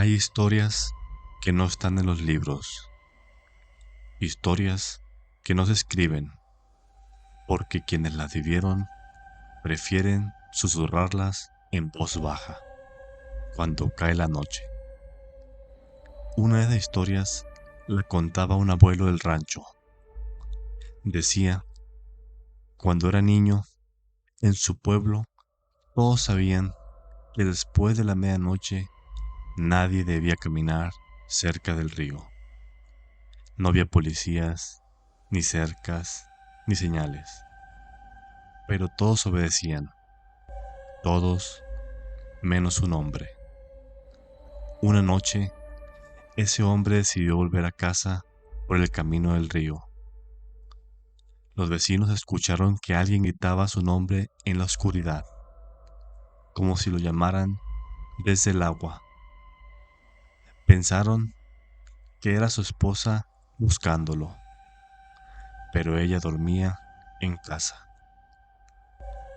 Hay historias que no están en los libros, historias que no se escriben, porque quienes las vivieron prefieren susurrarlas en voz baja cuando cae la noche. Una de esas historias la contaba un abuelo del rancho. Decía, cuando era niño, en su pueblo, todos sabían que después de la medianoche nadie debía caminar cerca del río. No había policías, ni cercas, ni señales. Pero todos obedecían, todos menos un hombre. Una noche, ese hombre decidió volver a casa por el camino del río. Los vecinos escucharon que alguien gritaba su nombre en la oscuridad, como si lo llamaran desde el agua. Pensaron que era su esposa buscándolo, pero ella dormía en casa.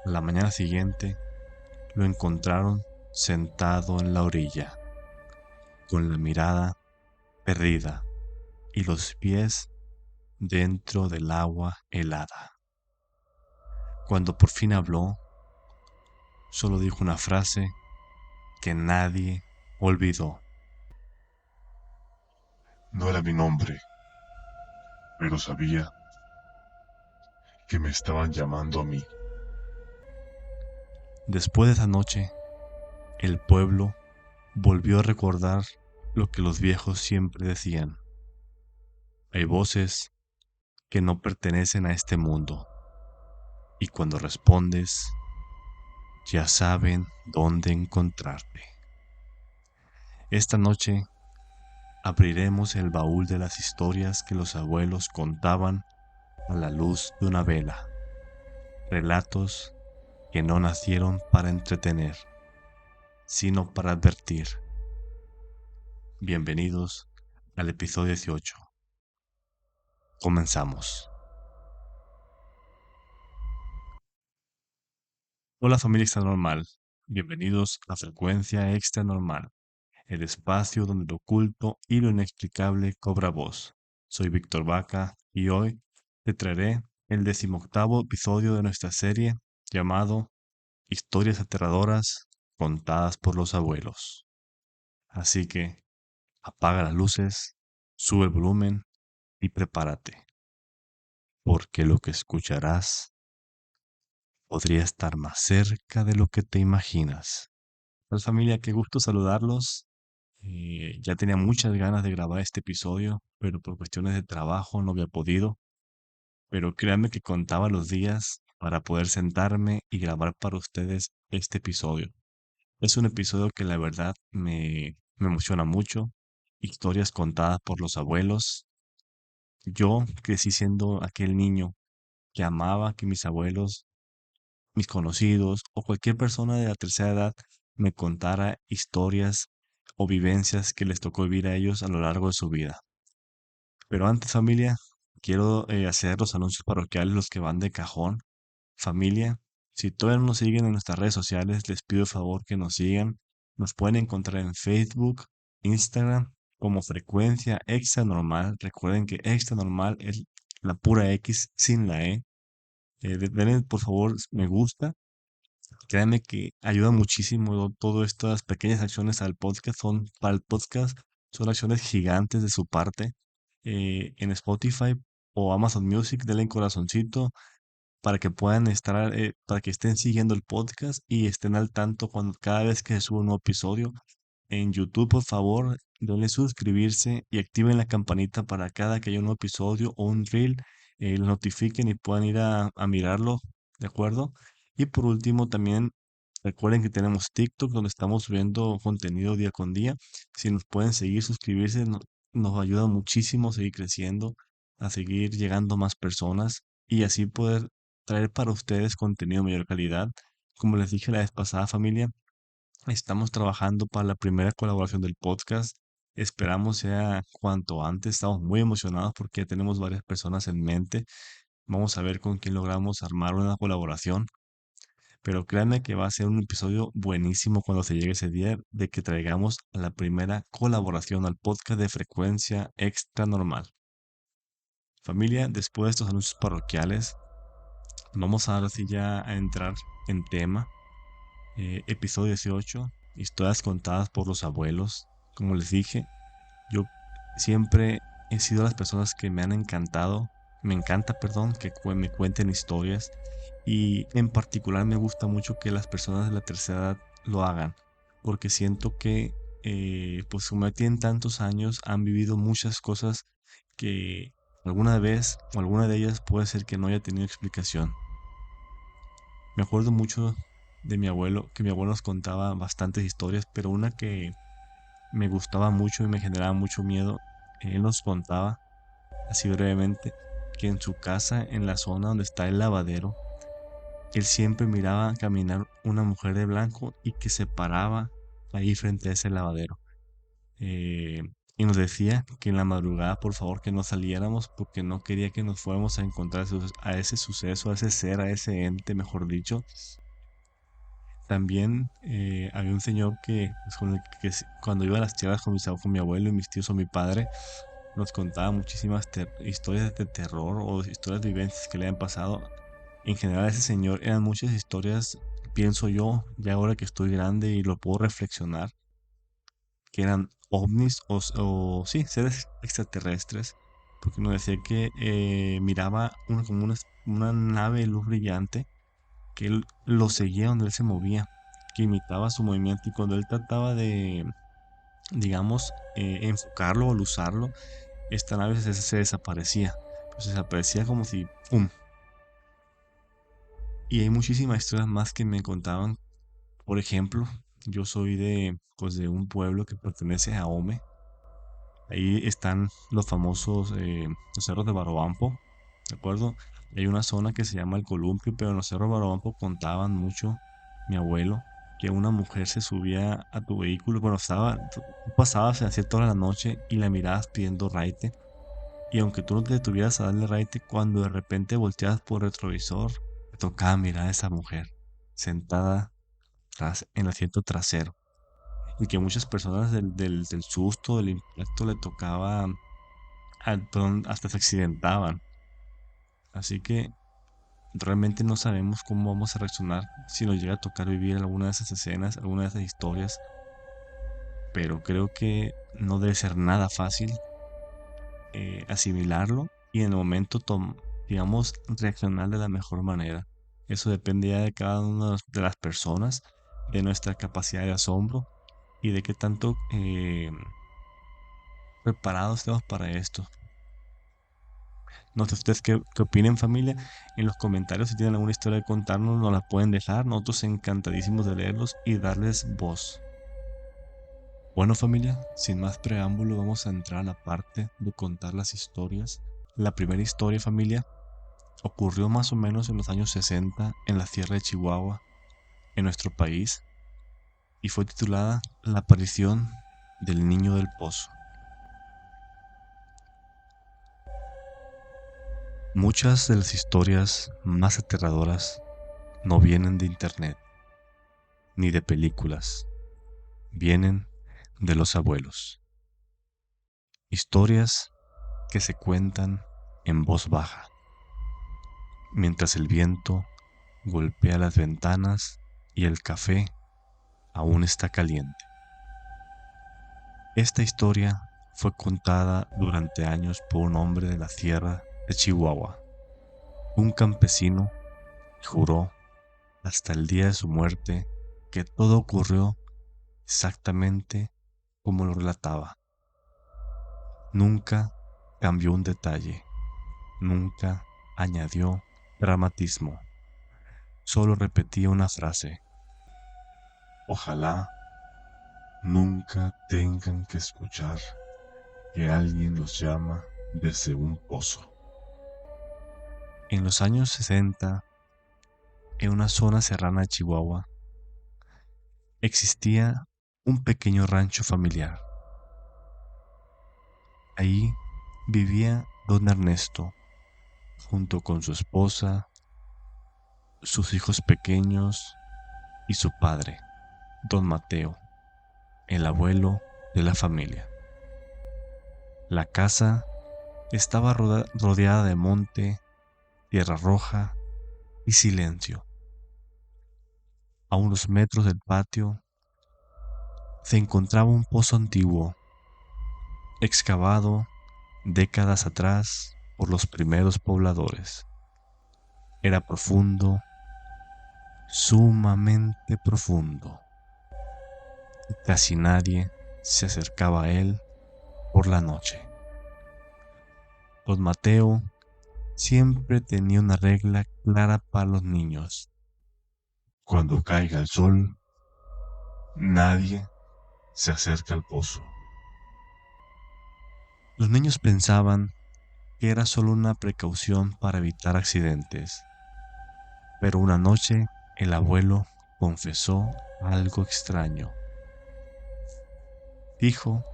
La mañana siguiente lo encontraron sentado en la orilla, con la mirada perdida y los pies dentro del agua helada. Cuando por fin habló, solo dijo una frase que nadie olvidó. No era mi nombre, pero sabía que me estaban llamando a mí. Después de esa noche, el pueblo volvió a recordar lo que los viejos siempre decían. Hay voces que no pertenecen a este mundo, y cuando respondes, ya saben dónde encontrarte. Esta noche abriremos el baúl de las historias que los abuelos contaban a la luz de una vela. Relatos que no nacieron para entretener, sino para advertir. Bienvenidos al episodio 18. Comenzamos. Hola familia extra normal. Bienvenidos a Frecuencia Extra Normal, el espacio donde lo oculto y lo inexplicable cobra voz. Soy Víctor Vaca y hoy te traeré el 18º episodio de nuestra serie llamado Historias aterradoras contadas por los abuelos. Así que apaga las luces, sube el volumen y prepárate, porque lo que escucharás podría estar más cerca de lo que te imaginas. Pues familia, qué gusto saludarlos. Ya tenía muchas ganas de grabar este episodio, pero por cuestiones de trabajo no había podido. Pero créanme que contaba los días para poder sentarme y grabar para ustedes este episodio. Es un episodio que la verdad me emociona mucho. Historias contadas por los abuelos. Yo crecí siendo aquel niño que amaba que mis abuelos, mis conocidos o cualquier persona de la tercera edad me contara historias o vivencias que les tocó vivir a ellos a lo largo de su vida. Pero antes, familia, quiero hacer los anuncios parroquiales, los que van de cajón. Familia, si todavía no nos siguen en nuestras redes sociales, les pido el favor que nos sigan. Nos pueden encontrar en Facebook, Instagram, como Frecuencia Extra Normal. Recuerden que Extra Normal es la pura X sin la E. Denle por favor me gusta. Créanme que ayuda muchísimo todas estas pequeñas acciones al podcast. Para el podcast, son acciones gigantes de su parte. En Spotify o Amazon Music, denle corazoncito para que puedan estar, para que estén siguiendo el podcast y estén al tanto cuando cada vez que se sube un nuevo episodio. En YouTube, por favor, denle suscribirse y activen la campanita para cada que haya un nuevo episodio o un reel, lo notifiquen y puedan ir a mirarlo, ¿de acuerdo? Y por último, también recuerden que tenemos TikTok donde estamos subiendo contenido día con día. Si nos pueden seguir, suscribirse, nos ayuda muchísimo a seguir creciendo, a seguir llegando a más personas y así poder traer para ustedes contenido de mayor calidad. Como les dije la vez pasada, familia, estamos trabajando para la primera colaboración del podcast. Esperamos sea cuanto antes. Estamos muy emocionados porque ya tenemos varias personas en mente. Vamos a ver con quién logramos armar una colaboración. Pero créanme que va a ser un episodio buenísimo cuando se llegue ese día de que traigamos a la primera colaboración al podcast de frecuencia extra normal. Familia, después de estos anuncios parroquiales, vamos ahora sí ya a entrar en tema. Episodio 18, historias contadas por los abuelos. Como les dije, yo siempre he sido las personas que me encanta, perdón, que me cuenten historias y en particular me gusta mucho que las personas de la tercera edad lo hagan, porque siento que pues como ya tienen tantos años, han vivido muchas cosas que alguna vez o alguna de ellas puede ser que no haya tenido explicación. Me acuerdo mucho de mi abuelo, que mi abuelo nos contaba bastantes historias, pero una que me gustaba mucho y me generaba mucho miedo, él nos contaba, así brevemente, que en su casa, en la zona donde está el lavadero, él siempre miraba caminar una mujer de blanco y que se paraba ahí frente a ese lavadero. Eh, y nos decía que en la madrugada, por favor, que no saliéramos porque no quería que nos fuéramos a encontrar a ese suceso, a ese ser, a ese ente, mejor dicho. También había un señor que, pues, con el que cuando iba a las tierras con mi abuelo y mis tíos o mi padre, nos contaba muchísimas historias de terror o historias de vivencias que le han pasado. En general, ese señor eran muchas historias, pienso yo, ya ahora que estoy grande y lo puedo reflexionar, que eran ovnis o sí, seres extraterrestres, porque nos decía que miraba como una nave de luz brillante que él lo seguía donde él se movía, que imitaba su movimiento y cuando él trataba de, digamos, enfocarlo o usarlo, esta nave se desaparecía. Pues se desaparecía como si, ¡pum! Y hay muchísimas historias más que me contaban. Por ejemplo, yo soy pues de un pueblo que pertenece a Ome. Ahí están los famosos los cerros de Barobampo, ¿de acuerdo? Hay una zona que se llama el Columpio, pero en los cerros de Barobampo contaban mucho mi abuelo que una mujer se subía a tu vehículo, bueno, tú pasabas a cierta hora de la noche y la mirabas pidiendo raite, y aunque tú no te detuvieras a darle raite, cuando de repente volteabas por el retrovisor, te tocaba mirar a esa mujer sentada en el asiento trasero y que muchas personas del susto, del impacto le tocaba, perdón, hasta se accidentaban. Así que realmente no sabemos cómo vamos a reaccionar si nos llega a tocar vivir alguna de esas escenas, alguna de esas historias, pero creo que no debe ser nada fácil asimilarlo y en el momento, digamos, reaccionar de la mejor manera. Eso depende ya de cada una de las personas, de nuestra capacidad de asombro y de qué tanto preparados estemos para esto. No sé ustedes qué opinen, familia. En los comentarios, si tienen alguna historia de contarnos, nos la pueden dejar. Nosotros encantadísimos de leerlos y darles voz. Bueno, familia, sin más preámbulo, vamos a entrar a la parte de contar las historias. La primera historia, familia, ocurrió más o menos en los años 60 en la sierra de Chihuahua, en nuestro país, y fue titulada La aparición del niño del pozo. Muchas de las historias más aterradoras no vienen de internet ni de películas, vienen de los abuelos. Historias que se cuentan en voz baja, mientras el viento golpea las ventanas y el café aún está caliente. Esta historia fue contada durante años por un hombre de la sierra de Chihuahua, un campesino que juró hasta el día de su muerte que todo ocurrió exactamente como lo relataba. Nunca cambió un detalle, nunca añadió dramatismo, solo repetía una frase: Ojalá nunca tengan que escuchar que alguien los llama desde un pozo. en los años 60, en una zona serrana de Chihuahua, existía un pequeño rancho familiar. Ahí vivía don Ernesto, junto con su esposa sus hijos pequeños y su padre, don Mateo, el abuelo de la familia. La casa estaba rodeada de monte, tierra roja y silencio. A unos metros del patio se encontraba un pozo antiguo, excavado décadas atrás por los primeros pobladores. Era profundo, sumamente profundo. Casi nadie se acercaba a él por la noche. Don Mateo siempre tenía una regla clara para los niños. Cuando caiga el sol, nadie se acerca al pozo. Los niños pensaban que era solo una precaución para evitar accidentes, pero una noche el abuelo confesó algo extraño. Dijo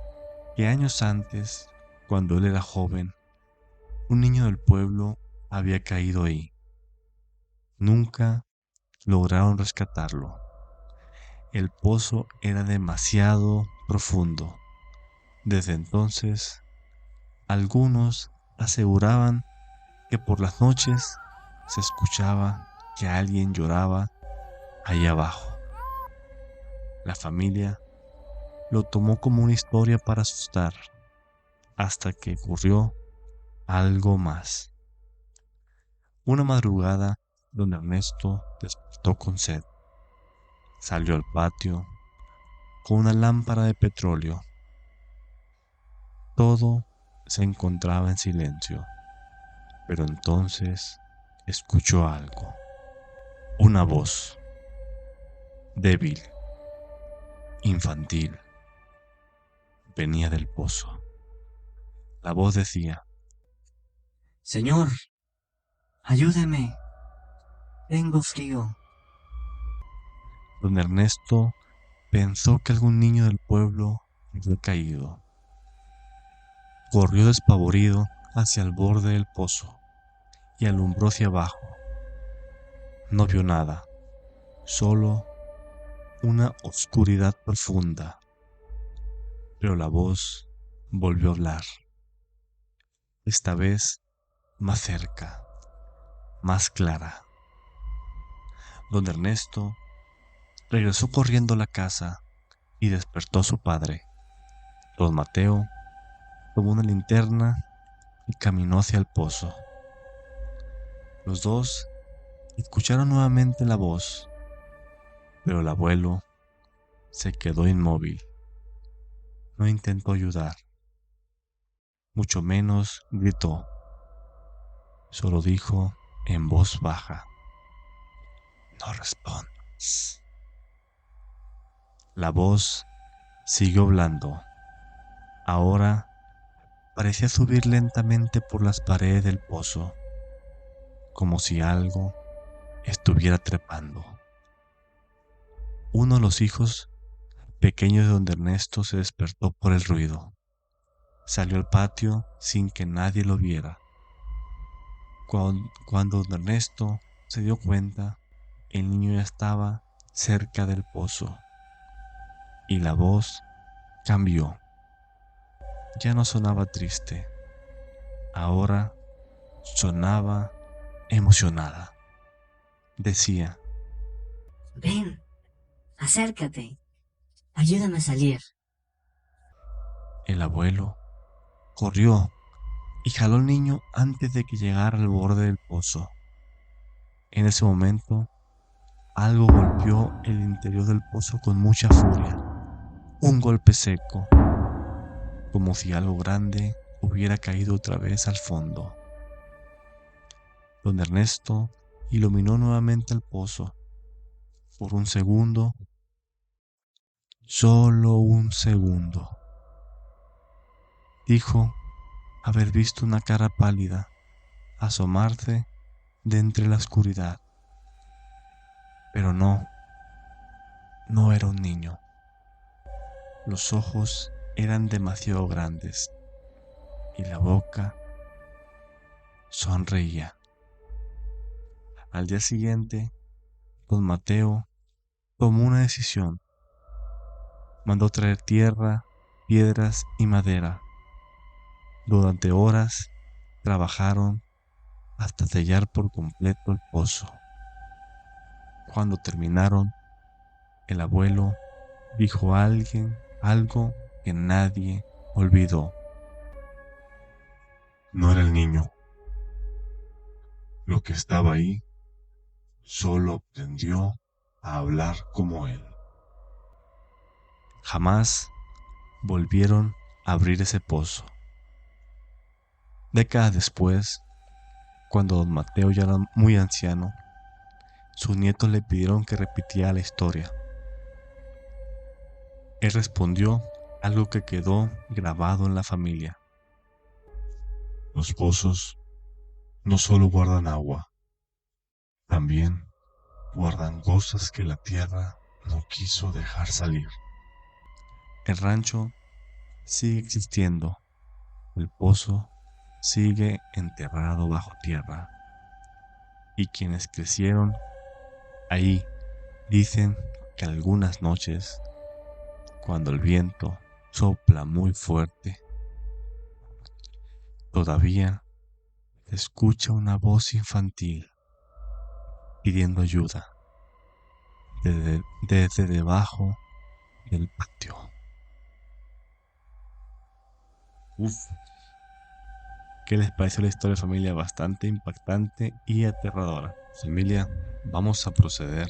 que años antes, cuando él era joven, un niño del pueblo había caído ahí. Nunca lograron rescatarlo. El pozo era demasiado profundo. Desde entonces, algunos aseguraban que por las noches se escuchaba que alguien lloraba ahí abajo. La familia lo tomó como una historia para asustar, hasta que ocurrió algo más. Una madrugada, don Ernesto despertó con sed. Salió al patio con una lámpara de petróleo. Todo se encontraba en silencio, pero entonces escuchó algo. Una voz, débil, infantil, venía del pozo. La voz decía: Señor, ayúdeme. Tengo frío. don Ernesto pensó que algún niño del pueblo había caído. Corrió despavorido hacia el borde del pozo y alumbró hacia abajo. No vio nada, solo una oscuridad profunda. Pero la voz volvió a hablar, esta vez más cerca, más clara. Don Ernesto regresó corriendo a la casa y despertó a su padre. Don Mateo tomó una linterna y caminó hacia el pozo. Los dos escucharon nuevamente la voz, pero el abuelo se quedó inmóvil. No intentó ayudar, mucho menos gritó. Solo dijo en voz baja: no respondas. La voz siguió hablando. Ahora parecía subir lentamente por las paredes del pozo, como si algo estuviera trepando. Uno de los hijos pequeños de don Ernesto se despertó por el ruido. Salió al patio sin que nadie lo viera. Cuando don Ernesto se dio cuenta, el niño ya estaba cerca del pozo y la voz cambió. Ya no sonaba triste, ahora sonaba emocionada. Decía: Ven, acércate. Ayúdame a salir. el abuelo corrió y jaló al niño antes de que llegara al borde del pozo. En ese momento, algo golpeó el interior del pozo con mucha furia. Un golpe seco, como si algo grande hubiera caído otra vez al fondo. Don Ernesto iluminó nuevamente el pozo. Por un segundo, solo un segundo, dijo haber visto una cara pálida asomarse de entre la oscuridad. Pero no era un niño. Los ojos eran demasiado grandes y la boca sonreía. Al día siguiente, don Mateo tomó una decisión. Mandó traer tierra, piedras y madera. Durante horas trabajaron hasta sellar por completo el pozo. Cuando terminaron, el abuelo dijo a alguien algo que nadie olvidó. No era el niño. Lo que estaba ahí solo aprendió a hablar como él. Jamás volvieron a abrir ese pozo. Décadas después, cuando don Mateo ya era muy anciano, sus nietos le pidieron que repitiera la historia. Él respondió algo que quedó grabado en la familia. Los pozos no solo guardan agua, también guardan cosas que la tierra no quiso dejar salir. El rancho sigue existiendo. El pozo sigue enterrado bajo tierra. Y quienes crecieron ahí dicen que algunas noches, cuando el viento sopla muy fuerte, todavía se escucha una voz infantil pidiendo ayuda desde debajo del patio. Uf, ¿qué les pareció la historia de familia? Bastante impactante y aterradora. Familia, vamos a proceder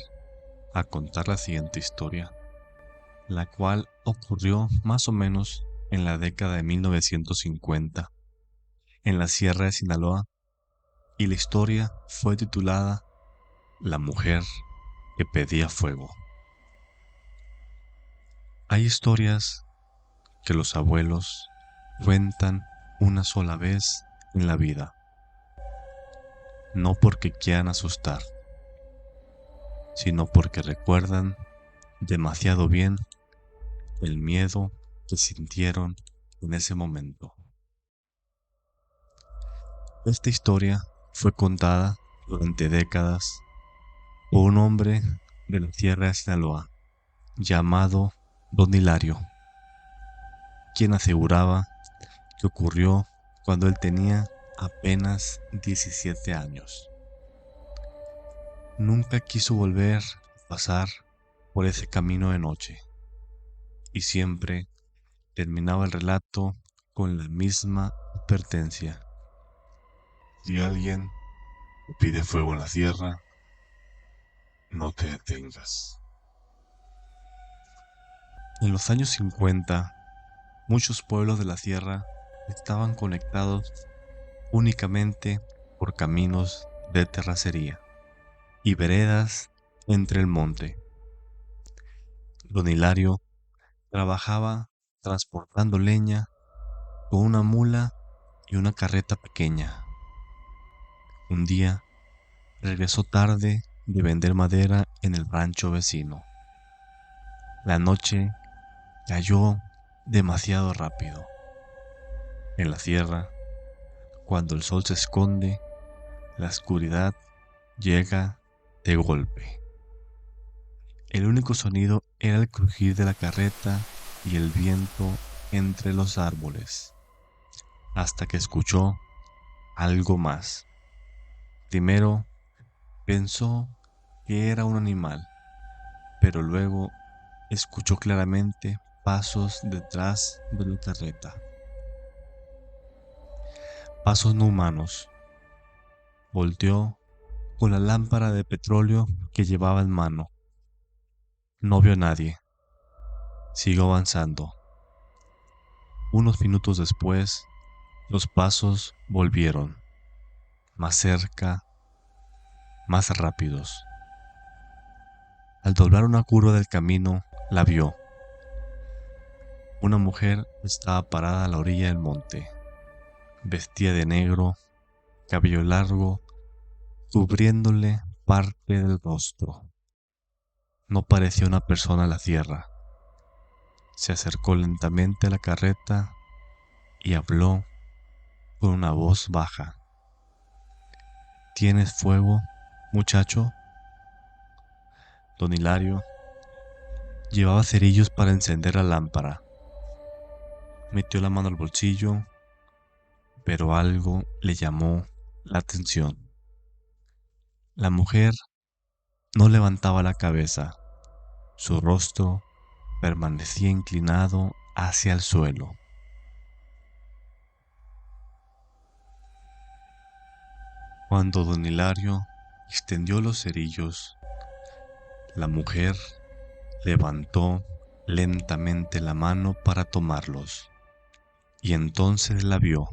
a contar la siguiente historia, la cual ocurrió más o menos en la década de 1950 en la Sierra de Sinaloa, y la historia fue titulada La mujer que pedía fuego. Hay historias que los abuelos cuentan una sola vez en la vida, no porque quieran asustar, sino porque recuerdan demasiado bien el miedo que sintieron en ese momento. Esta historia fue contada durante décadas por un hombre de la tierra de Sinaloa llamado Don Hilario, quien aseguraba que ocurrió cuando él tenía apenas 17 años. Nunca quiso volver a pasar por ese camino de noche, y siempre terminaba el relato con la misma advertencia. Si alguien te pide fuego en la sierra, no te detengas. En los años 50, muchos pueblos de la sierra estaban conectados únicamente por caminos de terracería y veredas entre el monte. Don Hilario trabajaba transportando leña con una mula y una carreta pequeña. Un día regresó tarde de vender madera en el rancho vecino. La noche cayó demasiado rápido. En la sierra, cuando el sol se esconde, la oscuridad llega de golpe. El único sonido era el crujir de la carreta y el viento entre los árboles, hasta que escuchó algo más. Primero pensó que era un animal, pero luego escuchó claramente pasos detrás de la carreta. Pasos no humanos. Volteó con la lámpara de petróleo que llevaba en mano. No vio a nadie. Siguió avanzando. Unos minutos después, los pasos volvieron, más cerca, más rápidos. Al doblar una curva del camino, la vio. Una mujer estaba parada a la orilla del monte, vestida de negro, cabello largo, cubriéndole parte del rostro. No parecía una persona en la sierra. Se acercó lentamente a la carreta y habló con una voz baja. ¿Tienes fuego, muchacho? Don Hilario llevaba cerillos para encender la lámpara. Metió la mano al bolsillo, pero algo le llamó la atención. La mujer no levantaba la cabeza. Su rostro permanecía inclinado hacia el suelo. Cuando don Hilario extendió los cerillos, la mujer levantó lentamente la mano para tomarlos, y entonces la vio.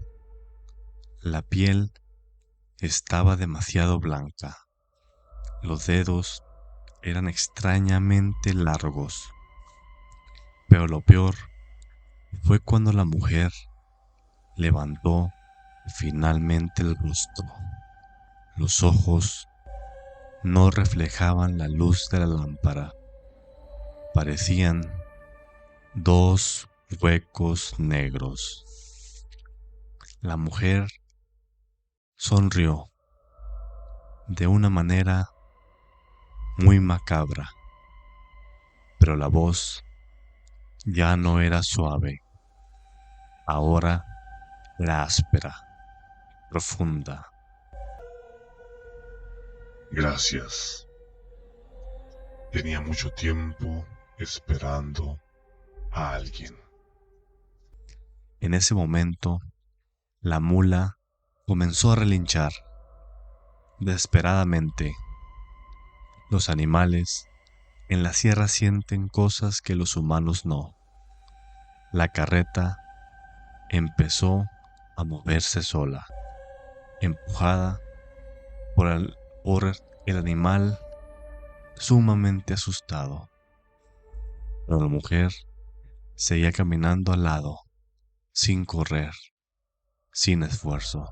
La piel estaba demasiado blanca. Los dedos eran extrañamente largos. Pero lo peor fue cuando la mujer levantó finalmente el rostro. Los ojos no reflejaban la luz de la lámpara. Parecían dos huecos negros. La mujer sonrió de una manera muy macabra, pero la voz ya no era suave, ahora era áspera, profunda. Gracias. Tenía mucho tiempo esperando a alguien. En ese momento, la mula comenzó a relinchar desesperadamente. Los animales en la sierra sienten cosas que los humanos no. La carreta empezó a moverse sola, empujada por el animal sumamente asustado. Pero la mujer seguía caminando al lado, sin correr, sin esfuerzo.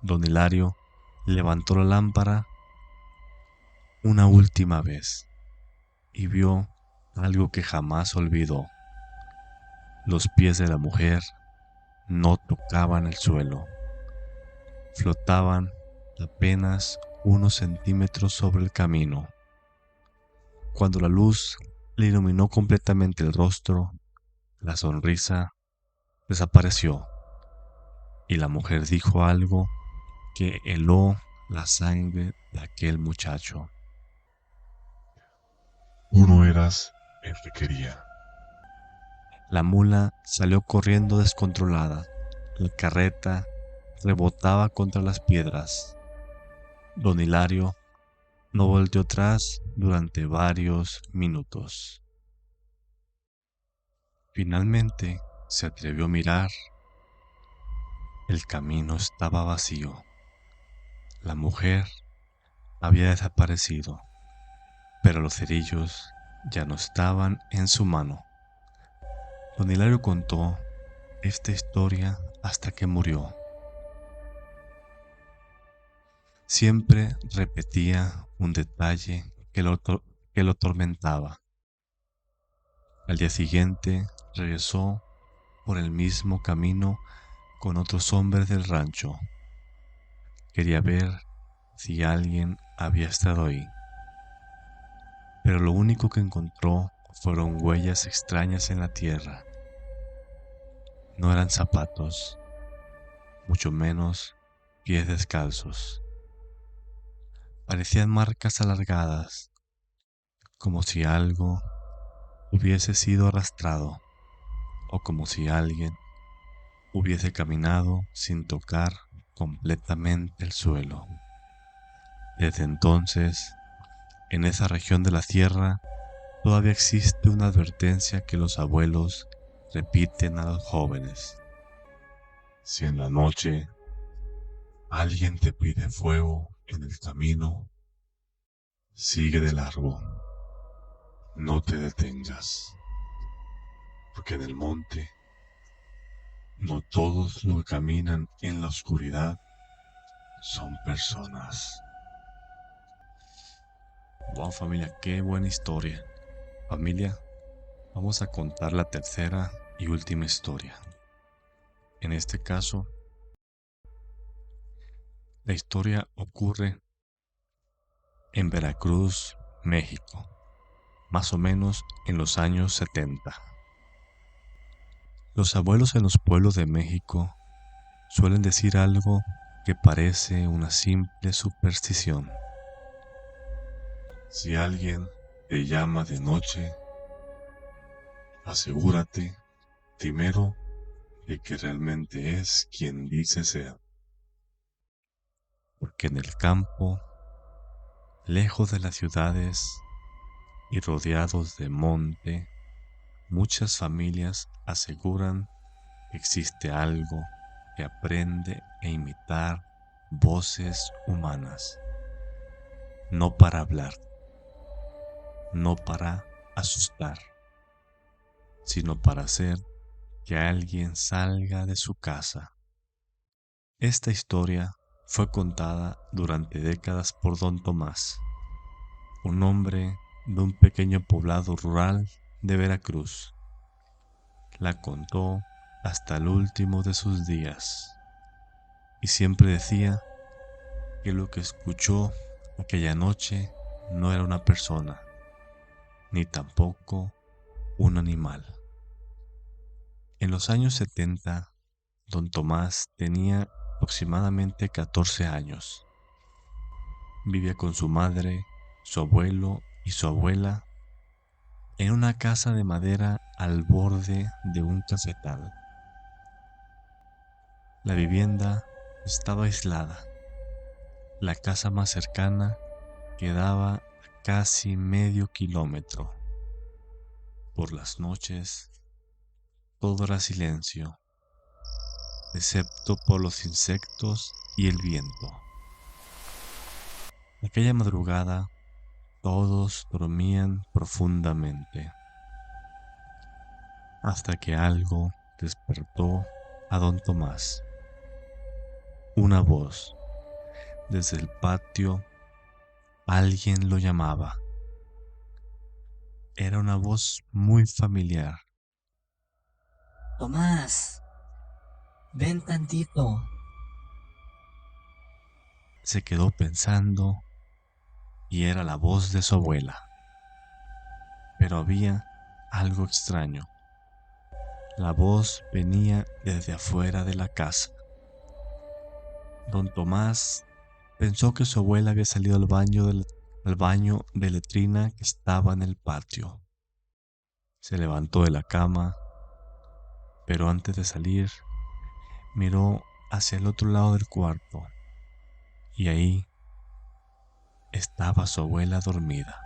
Don Hilario levantó la lámpara una última vez y vio algo que jamás olvidó. Los pies de la mujer no tocaban el suelo, flotaban apenas unos centímetros sobre el camino. Cuando la luz le iluminó completamente el rostro, la sonrisa desapareció y la mujer dijo algo que heló la sangre de aquel muchacho. Tú no eras el que quería. La mula salió corriendo descontrolada. La carreta rebotaba contra las piedras. Don Hilario no volteó atrás durante varios minutos. Finalmente se atrevió a mirar. El camino estaba vacío. La mujer había desaparecido, pero los cerillos ya no estaban en su mano. Don Hilario contó esta historia hasta que murió. Siempre repetía un detalle que lo atormentaba. Al día siguiente regresó por el mismo camino con otros hombres del rancho. Quería ver si alguien había estado ahí, pero lo único que encontró fueron huellas extrañas en la tierra. No eran zapatos, mucho menos pies descalzos. Parecían marcas alargadas, como si algo hubiese sido arrastrado o como si alguien hubiese caminado sin tocar completamente el suelo. Desde entonces, en esa región de la sierra, todavía existe una advertencia que los abuelos repiten a los jóvenes. Si en la noche alguien te pide fuego en el camino, sigue de largo. No te detengas. Porque en el monte no todos los que caminan en la oscuridad son personas. Wow, familia, qué buena historia. Familia, vamos a contar la tercera y última historia. En este caso, la historia ocurre en Veracruz, México, más o menos en los años 70. Los abuelos en los pueblos de México suelen decir algo que parece una simple superstición. Si alguien te llama de noche, asegúrate primero de que realmente es quien dice ser. Porque en el campo, lejos de las ciudades y rodeados de monte, muchas familias aseguran que existe algo que aprende a imitar voces humanas, no para hablar, no para asustar, sino para hacer que alguien salga de su casa. Esta historia fue contada durante décadas por Don Tomás, un hombre de un pequeño poblado rural de Veracruz. La contó hasta el último de sus días y siempre decía que lo que escuchó aquella noche no era una persona, ni tampoco un animal. En los años 70, Don Tomás tenía aproximadamente 14 años. Vivía con su madre, su abuelo y su abuela en una casa de madera al borde de un cafetal. La vivienda estaba aislada. La casa más cercana quedaba a casi medio kilómetro. Por las noches, todo era silencio, excepto por los insectos y el viento. Aquella madrugada, todos dormían profundamente, hasta que algo despertó a Don Tomás. Una voz desde el patio, alguien lo llamaba. Era una voz muy familiar. Tomás, ven tantito. Se quedó pensando y era la voz de su abuela. Pero había algo extraño. La voz venía desde afuera de la casa. Don Tomás pensó que su abuela había salido al baño de letrina que estaba en el patio. Se levantó de la cama, pero antes de salir, miró hacia el otro lado del cuarto y ahí estaba su abuela dormida.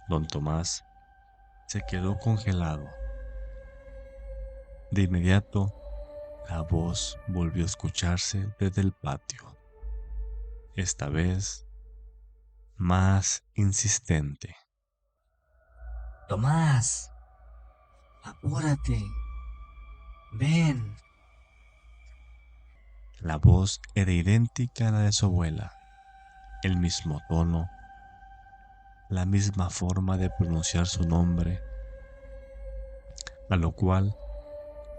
Don Tomás se quedó congelado. De inmediato, la voz volvió a escucharse desde el patio, esta vez más insistente. Tomás, apúrate. Ven. La voz era idéntica a la de su abuela, el mismo tono, la misma forma de pronunciar su nombre, a lo cual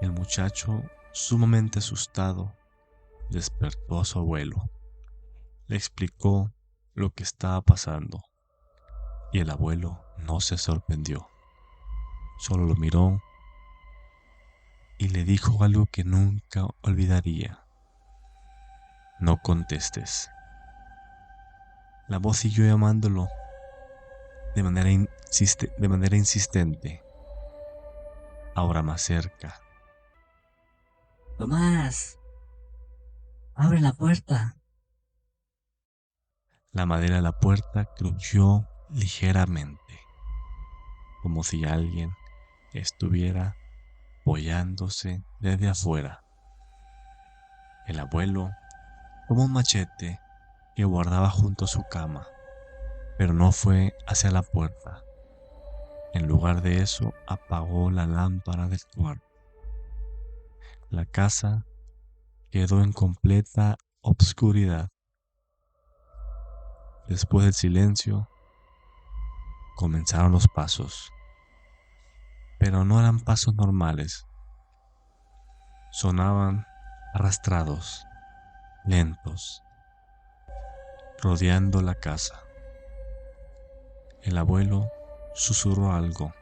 el muchacho, sumamente asustado, despertó a su abuelo. Le explicó lo que estaba pasando y el abuelo no se sorprendió. Solo lo miró y le dijo algo que nunca olvidaría. No contestes. La voz siguió llamándolo de manera insistente, ahora más cerca. Tomás, abre la puerta. La madera de la puerta crujió ligeramente, como si alguien estuviera apoyándose desde afuera. El abuelo tomó un machete que guardaba junto a su cama, pero no fue hacia la puerta. En lugar de eso, apagó la lámpara del cuarto. La casa quedó en completa obscuridad. Después del silencio, comenzaron los pasos, pero no eran pasos normales. Sonaban arrastrados, lentos, rodeando la casa. El abuelo susurró algo.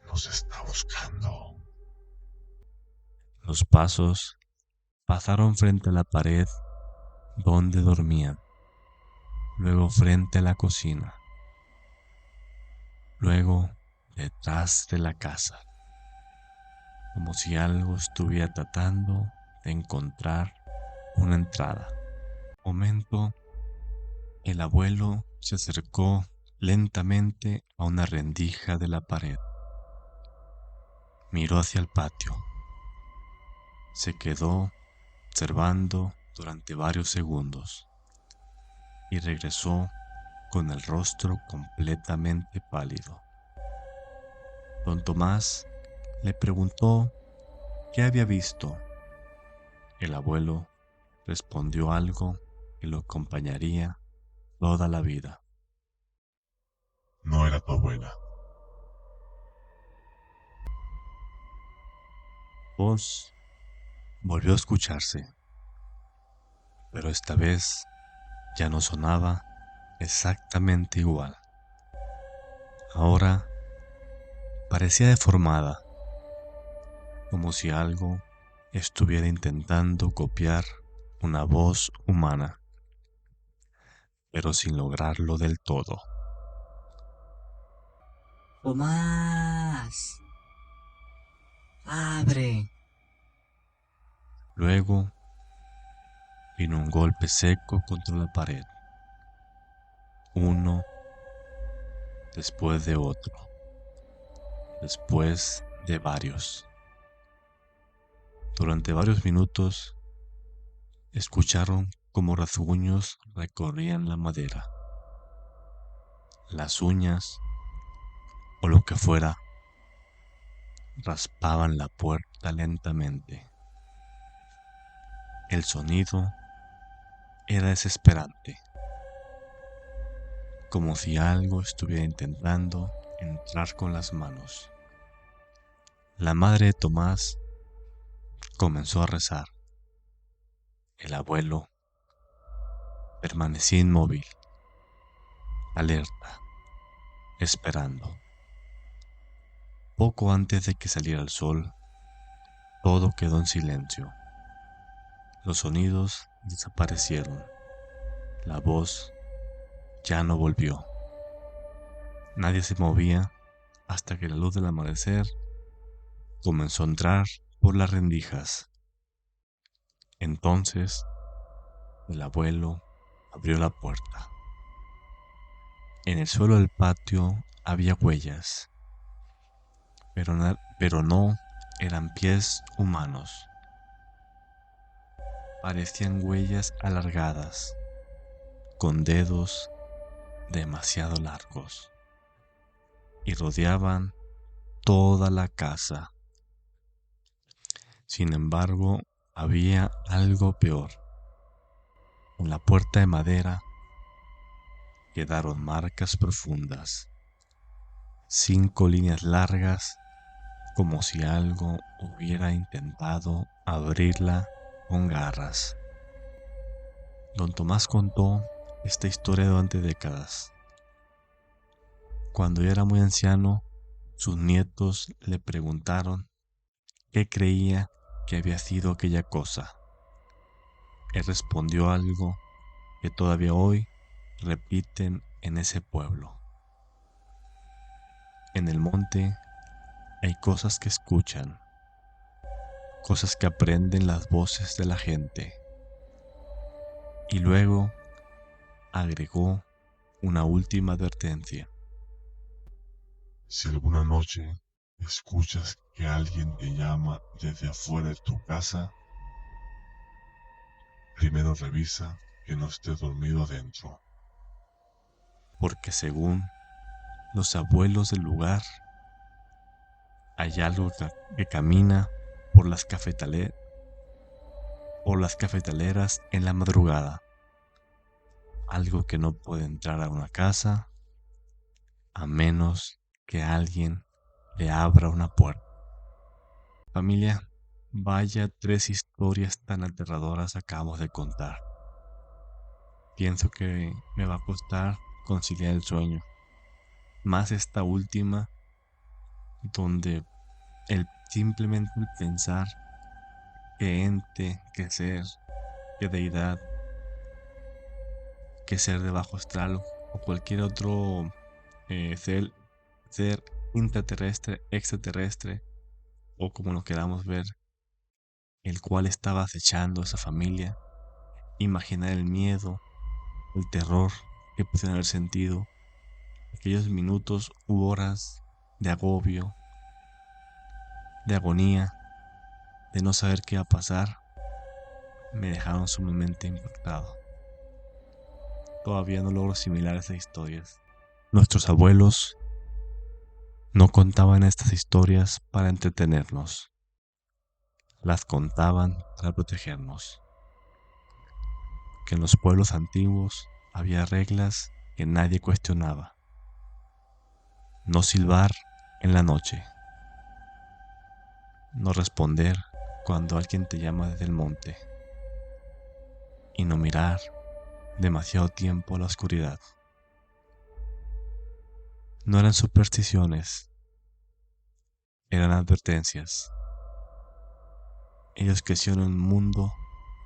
Nos está buscando. Los pasos pasaron frente a la pared donde dormían, luego frente a la cocina, luego detrás de la casa, como si algo estuviera tratando de encontrar una entrada. Momento, el abuelo se acercó lentamente a una rendija de la pared. Miró hacia el patio. Se quedó observando durante varios segundos y regresó con el rostro completamente pálido. Don Tomás le preguntó qué había visto. El abuelo respondió algo que lo acompañaría toda la vida. No era tu abuela. Voz volvió a escucharse, pero esta vez ya no sonaba exactamente igual. Ahora parecía deformada, como si algo estuviera intentando copiar una voz humana, pero sin lograrlo del todo. Tomás. Abre. Luego vino un golpe seco contra la pared, uno después de otro, después de varios. Durante varios minutos escucharon como rasguños recorrían la madera. Las uñas, o lo que fuera, raspaban la puerta lentamente. El sonido era desesperante, como si algo estuviera intentando entrar con las manos. La madre de Tomás comenzó a rezar. El abuelo permanecía inmóvil, alerta, esperando. Poco antes de que saliera el sol, todo quedó en silencio. Los sonidos desaparecieron. La voz ya no volvió. Nadie se movía hasta que la luz del amanecer comenzó a entrar por las rendijas. Entonces, el abuelo abrió la puerta. En el suelo del patio había huellas, pero no eran pies humanos. Parecían huellas alargadas, con dedos demasiado largos, y rodeaban toda la casa. Sin embargo, había algo peor. En la puerta de madera quedaron marcas profundas, 5 líneas largas, como si algo hubiera intentado abrirla con garras. Don Tomás contó esta historia durante décadas. Cuando era muy anciano, sus nietos le preguntaron qué creía que había sido aquella cosa. Él respondió algo que todavía hoy repiten en ese pueblo. En el monte hay cosas que escuchan, cosas que aprenden las voces de la gente. Y luego agregó una última advertencia. Si alguna noche escuchas que alguien te llama desde afuera de tu casa, primero revisa que no esté dormido adentro. Porque según los abuelos del lugar, hay algo que camina por las cafetaleras en la madrugada. Algo que no puede entrar a una casa a menos que alguien le abra una puerta. Familia, vaya 3 historias tan aterradoras acabamos de contar. Pienso que me va a costar conciliar el sueño. Más esta última, donde simplemente el pensar que ente, que ser, que deidad, que ser de bajo astral o cualquier otro ser intraterrestre, extraterrestre o como lo queramos ver, el cual estaba acechando a esa familia, imaginar el miedo, el terror que pudieron haber sentido, aquellos minutos u horas de agobio, de agonía, de no saber qué iba a pasar, me dejaron sumamente impactado. Todavía no logro asimilar esas historias. Nuestros abuelos no contaban estas historias para entretenernos, las contaban para protegernos. Que en los pueblos antiguos había reglas que nadie cuestionaba. No silbar en la noche. No responder cuando alguien te llama desde el monte. Y no mirar demasiado tiempo a la oscuridad. No eran supersticiones, eran advertencias. Ellos crecieron en un mundo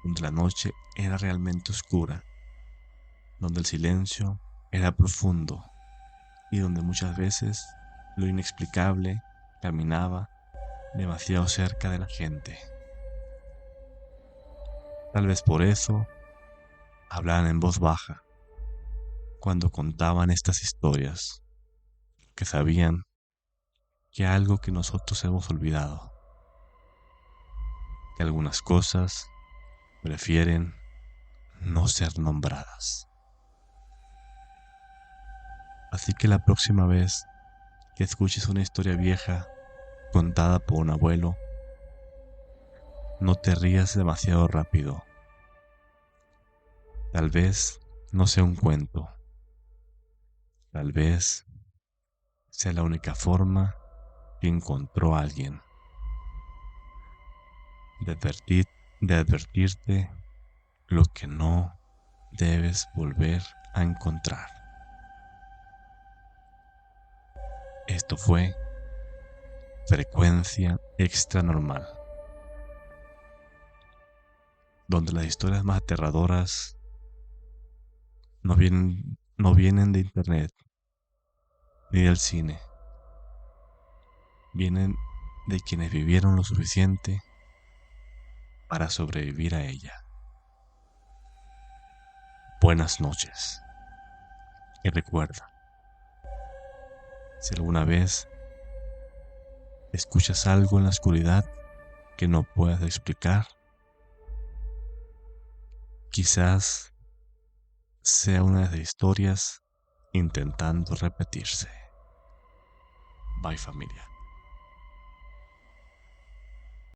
donde la noche era realmente oscura, donde el silencio era profundo y donde muchas veces lo inexplicable caminaba demasiado cerca de la gente. Tal vez por eso hablaban en voz baja cuando contaban estas historias, que sabían que algo que nosotros hemos olvidado, que algunas cosas prefieren no ser nombradas. Así que la próxima vez que escuches una historia vieja contada por un abuelo, no te rías demasiado rápido. Tal vez no sea un cuento. Tal vez sea la única forma que encontró alguien de advertirte lo que no debes volver a encontrar. Esto fue Frecuencia Extra Normal, donde las historias más aterradoras no vienen de internet ni del cine, vienen de quienes vivieron lo suficiente para sobrevivir a ella. Buenas noches. Y recuerda, si alguna vez escuchas algo en la oscuridad que no puedas explicar, quizás sea una de esas historias intentando repetirse. Bye, familia.